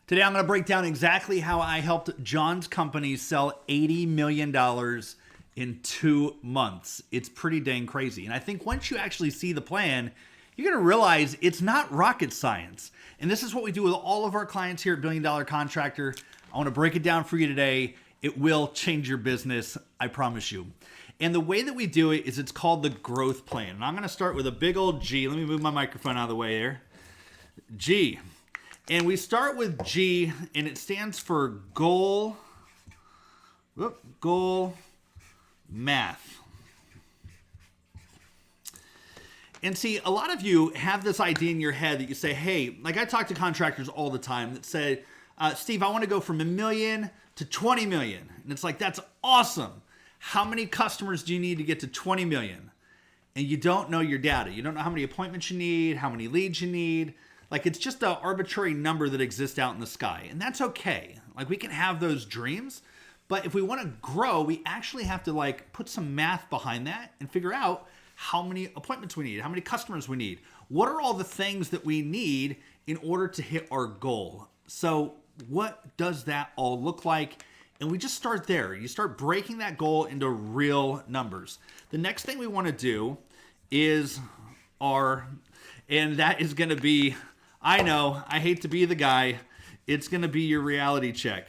Today, I'm going to break down exactly how I helped John's company sell $80 million in 2 months. It's pretty dang crazy. And I think once you actually see the plan, you're going to realize it's not rocket science. And this is what we do with all of our clients here at Billion Dollar Contractor. I want to break it down for you today. It will change your business, I promise you. And the way that we do it is it's called the growth plan. And I'm going to start with a big old G. Let me move my microphone out of the way here. G. And we start with G, and it stands for goal math. And see, a lot of you have this idea in your head that you say, hey, like I talk to contractors all the time that say, Steve, I want to go from $1 million to 20 million. And it's like, that's awesome. How many customers do you need to get to 20 million? And you don't know your data. You don't know how many appointments you need, how many leads you need. Like, it's just an arbitrary number that exists out in the sky. And that's okay. Like, we can have those dreams. But if we want to grow, we actually have to like put some math behind that and figure out how many appointments we need, how many customers we need. What are all the things that we need in order to hit our goal? So what does that all look like? And we just start there. You start breaking that goal into real numbers. The next thing we want to do is and that is going to be, I know, I hate to be the guy, it's going to be your reality check.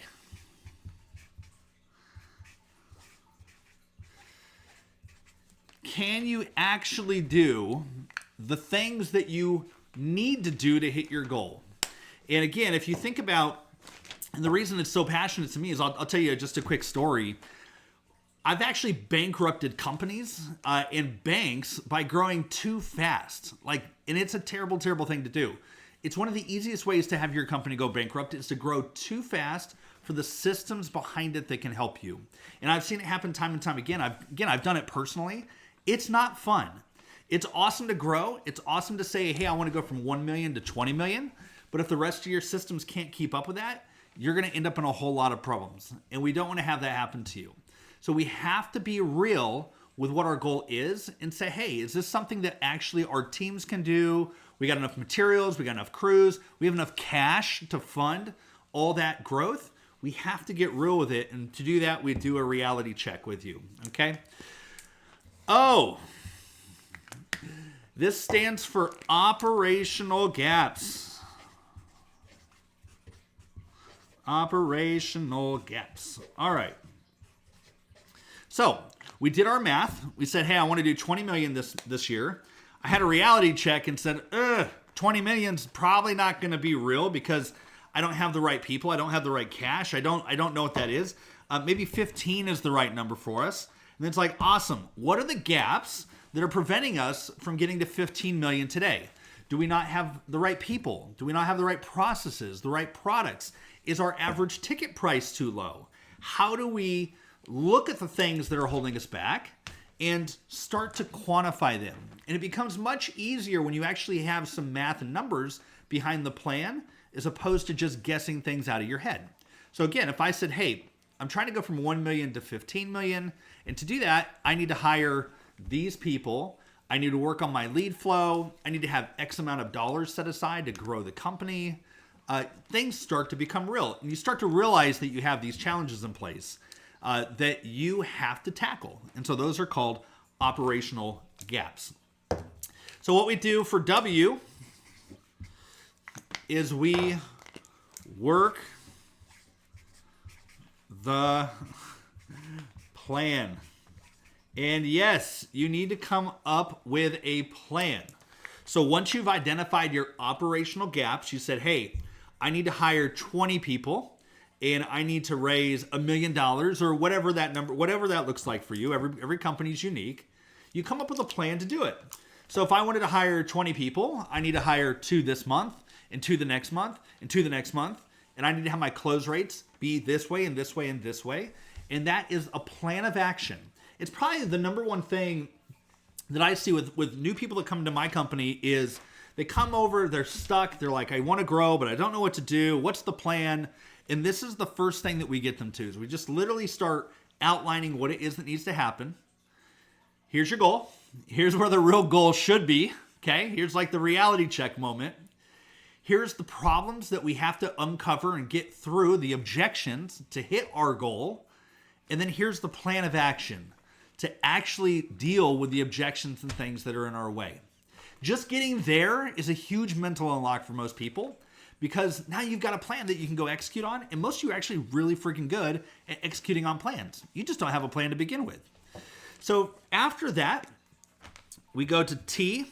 Can you actually do the things that you need to do to hit your goal? And again, if you think about, and the reason it's so passionate to me is I'll tell you just a quick story. I've actually bankrupted companies and banks by growing too fast. And it's a terrible, terrible thing to do. It's one of the easiest ways to have your company go bankrupt is to grow too fast for the systems behind it that can help you. And I've seen it happen time and time again. I've done it personally. It's not fun. It's awesome to grow. It's awesome to say, hey, I want to go from 1 million to 20 million. But if the rest of your systems can't keep up with that, you're going to end up in a whole lot of problems. And we don't want to have that happen to you. So we have to be real with what our goal is and say, hey, is this something that actually our teams can do? We got enough materials, we got enough crews, we have enough cash to fund all that growth. We have to get real with it. And to do that, we do a reality check with you, okay? Oh, this stands for operational gaps. Operational gaps. All right. So we did our math. We said, hey, I want to do 20 million this year. I had a reality check and said, 20 million's probably not going to be real because I don't have the right people. I don't have the right cash. I don't know what that is. Maybe 15 is the right number for us. And it's like, awesome. What are the gaps that are preventing us from getting to 15 million today? Do we not have the right people? Do we not have the right processes, the right products? Is our average ticket price too low? How do we look at the things that are holding us back and start to quantify them? And it becomes much easier when you actually have some math and numbers behind the plan as opposed to just guessing things out of your head. So again, if I said, hey, I'm trying to go from 1 million to 15 million, and to do that, I need to hire these people. I need to work on my lead flow. I need to have X amount of dollars set aside to grow the company. Things start to become real. And you start to realize that you have these challenges in place that you have to tackle. And so those are called operational gaps. So what we do for W is we work the plan. And yes, you need to come up with a plan. So once you've identified your operational gaps, you said, hey, I need to hire 20 people and I need to raise $1 million or whatever that looks like for you. Every company is unique. You come up with a plan to do it. So if I wanted to hire 20 people, I need to hire 2 this month and 2 the next month and 2 the next month. And I need to have my close rates be this way and this way and this way. And that is a plan of action. It's probably the number one thing that I see with new people that come to my company is they come over, they're stuck. They're like, I want to grow, but I don't know what to do. What's the plan? And this is the first thing that we get them to is we just literally start outlining what it is that needs to happen. Here's your goal. Here's where the real goal should be. Okay. Here's like the reality check moment. Here's the problems that we have to uncover and get through, the objections to hit our goal. And then here's the plan of action to actually deal with the objections and things that are in our way. Just getting there is a huge mental unlock for most people, because now you've got a plan that you can go execute on, and most of you are actually really freaking good at executing on plans. You just don't have a plan to begin with. So after that, we go to T,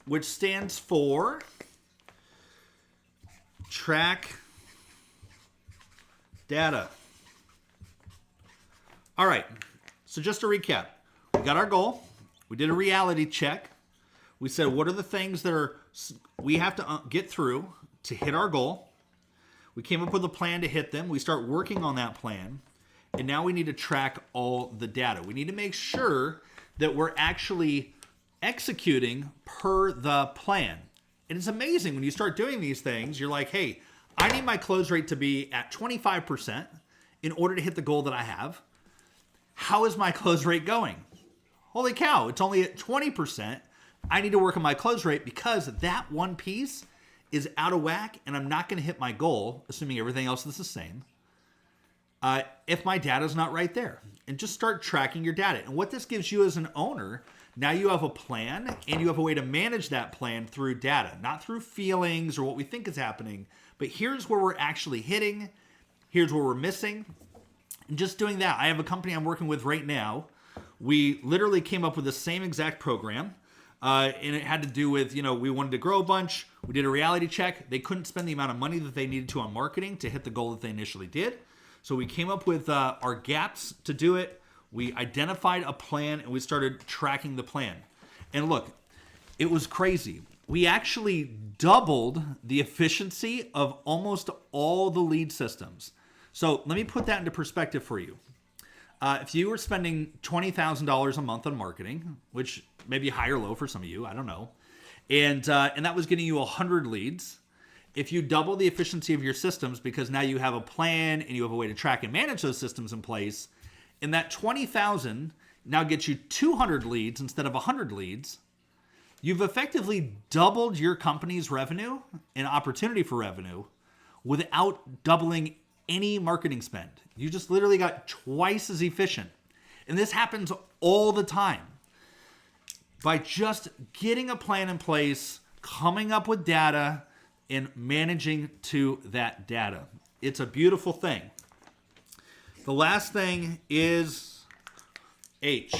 which stands for track data. All right, so just to recap, we got our goal. We did a reality check. We said, what are the things that we have to get through to hit our goal? We came up with a plan to hit them. We start working on that plan. And now we need to track all the data. We need to make sure that we're actually executing per the plan. And it's amazing when you start doing these things, you're like, hey, I need my close rate to be at 25% in order to hit the goal that I have. How is my close rate going? Holy cow, it's only at 20%. I need to work on my close rate because that one piece is out of whack and I'm not going to hit my goal, assuming everything else is the same, if my data is not right there. And just start tracking your data. And what this gives you as an owner, now you have a plan and you have a way to manage that plan through data, not through feelings or what we think is happening, but here's where we're actually hitting, here's where we're missing. And just doing that, I have a company I'm working with right now. We literally came up with the same exact program. And it had to do with, we wanted to grow a bunch. We did a reality check. They couldn't spend the amount of money that they needed to on marketing to hit the goal that they initially did. So we came up with our gaps to do it. We identified a plan and we started tracking the plan. And look, it was crazy. We actually doubled the efficiency of almost all the lead systems. So let me put that into perspective for you. If you were spending $20,000 a month on marketing, which may be high or low for some of you, I don't know, and that was getting you 100 leads, if you double the efficiency of your systems because now you have a plan and you have a way to track and manage those systems in place, and that 20,000 now gets you 200 leads instead of 100 leads, you've effectively doubled your company's revenue and opportunity for revenue without doubling any marketing spend. You just literally got twice as efficient. And this happens all the time. By just getting a plan in place, coming up with data, and managing to that data. It's a beautiful thing. The last thing is H.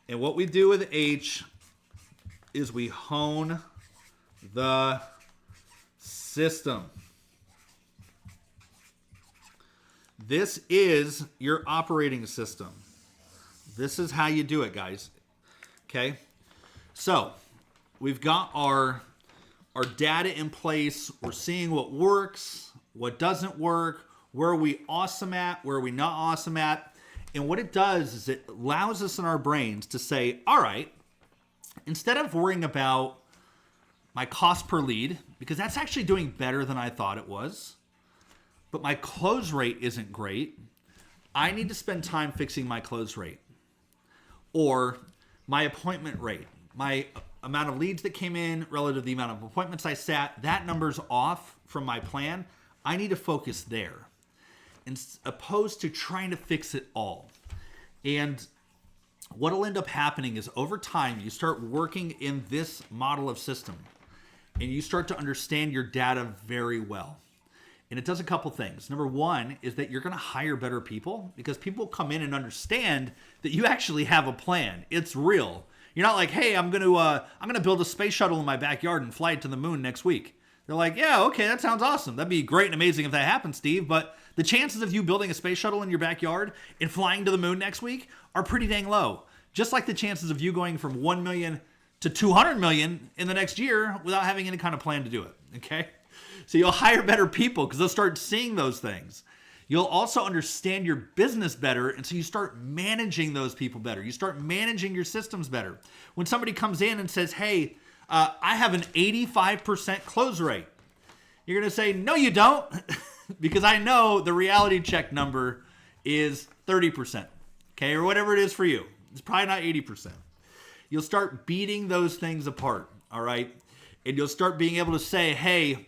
And what we do with H is we hone the system. This is your operating system. This is how you do it, guys. Okay? So, we've got our data in place. We're seeing what works, what doesn't work, where are we awesome at, where are we not awesome at. And what it does is it allows us in our brains to say, all right, instead of worrying about my cost per lead, because that's actually doing better than I thought it was, but my close rate isn't great, I need to spend time fixing my close rate. Or my appointment rate, my amount of leads that came in relative to the amount of appointments I sat, that number's off from my plan. I need to focus there, as opposed to trying to fix it all. And what'll end up happening is over time, you start working in this model of system and you start to understand your data very well. And it does a couple things. Number one is that you're going to hire better people because people come in and understand that you actually have a plan. It's real. You're not like, hey, I'm going to build a space shuttle in my backyard and fly it to the moon next week. They're like, yeah, okay, that sounds awesome. That'd be great and amazing if that happens, Steve. But the chances of you building a space shuttle in your backyard and flying to the moon next week are pretty dang low. Just like the chances of you going from 1 million to 200 million in the next year without having any kind of plan to do it. Okay? So you'll hire better people because they'll start seeing those things. You'll also understand your business better, and so you start managing those people better. You start managing your systems better. When somebody comes in and says, hey, I have an 85% close rate, you're going to say, no, you don't, because I know the reality check number is 30%, okay, or whatever it is for you. It's probably not 80%. You'll start beating those things apart, all right? and you'll start being able to say, hey,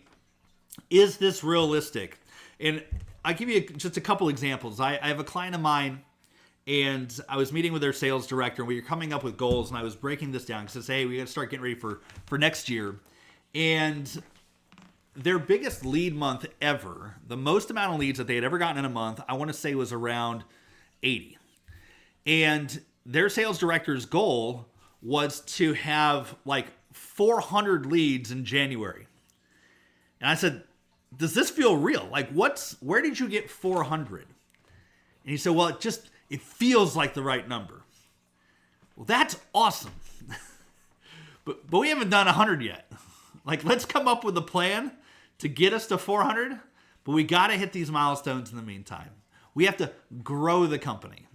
is this realistic? And I'll give you just a couple examples. I have a client of mine, and I was meeting with their sales director, and we were coming up with goals, and I was breaking this down because I said, hey, we got to start getting ready for next year. And their biggest lead month ever, the most amount of leads that they had ever gotten in a month, I want to say was around 80. And their sales director's goal was to have like 400 leads in January. And I said, does this feel real? Like, where did you get 400? And he said, well, it feels like the right number. Well, that's awesome. but we haven't done 100 yet. Like, let's come up with a plan to get us to 400, but we got to hit these milestones in the meantime. We have to grow the company.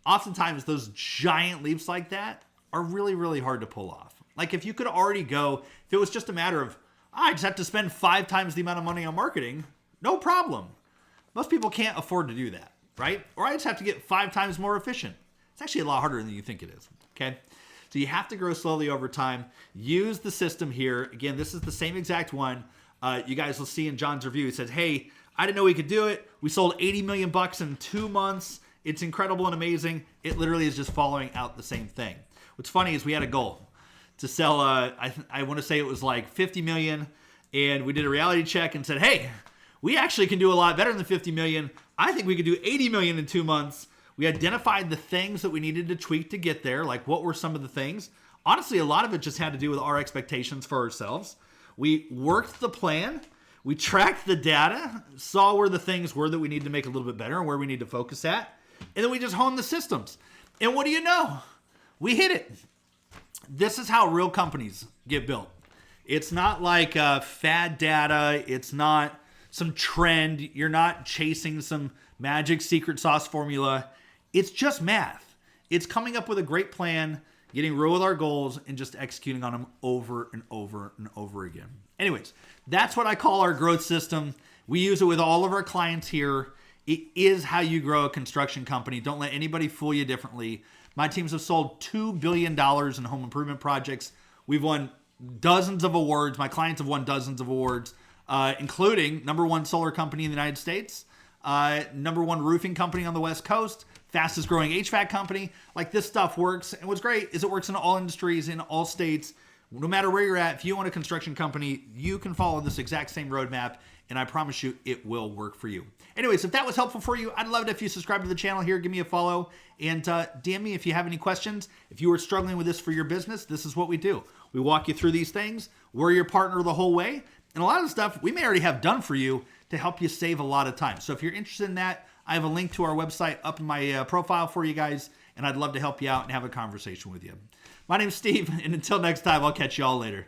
Oftentimes, those giant leaps like that are really, really hard to pull off. Like, if you could already go, if it was just a matter of, I just have to spend 5 times the amount of money on marketing, no problem. Most people can't afford to do that, right? Or I just have to get 5 times more efficient. It's actually a lot harder than you think it is, okay? So you have to grow slowly over time. Use the system here. Again, this is the same exact one. You guys will see in John's review. He says, hey, I didn't know we could do it. We sold 80 million bucks in 2 months. It's incredible and amazing. It literally is just following out the same thing. What's funny is we had a goal to sell, I want to say it was like 50 million. And we did a reality check and said, hey, we actually can do a lot better than 50 million. I think we could do 80 million in 2 months. We identified the things that we needed to tweak to get there. Like, what were some of the things? Honestly, a lot of it just had to do with our expectations for ourselves. We worked the plan. We tracked the data, saw where the things were that we need to make a little bit better and where we need to focus at. And then we just honed the systems. And what do you know? We hit it. This is how real companies get built. It's not like fad data. It's not some trend. You're not chasing some magic secret sauce formula. It's just math. It's coming up with a great plan, getting real with our goals, and just executing on them over and over and over again. Anyways, that's what I call our growth system. We use it with all of our clients here. It is how you grow a construction company. Don't let anybody fool you differently. My teams have sold $2 billion in home improvement projects. We've won dozens of awards. My clients have won dozens of awards, including #1 solar company in the United States, #1 roofing company on the West Coast, fastest growing HVAC company. Like, this stuff works. And what's great is it works in all industries, in all states. No matter where you're at, if you own a construction company, you can follow this exact same roadmap, and I promise you it will work for you. Anyways, if that was helpful for you, I'd love it if you subscribe to the channel here, give me a follow, and DM me if you have any questions. If you are struggling with this for your business, this is what we do. We walk you through these things. We're your partner the whole way. And a lot of the stuff we may already have done for you to help you save a lot of time. So if you're interested in that, I have a link to our website up in my profile for you guys, and I'd love to help you out and have a conversation with you. My name's Steve, and until next time, I'll catch you all later.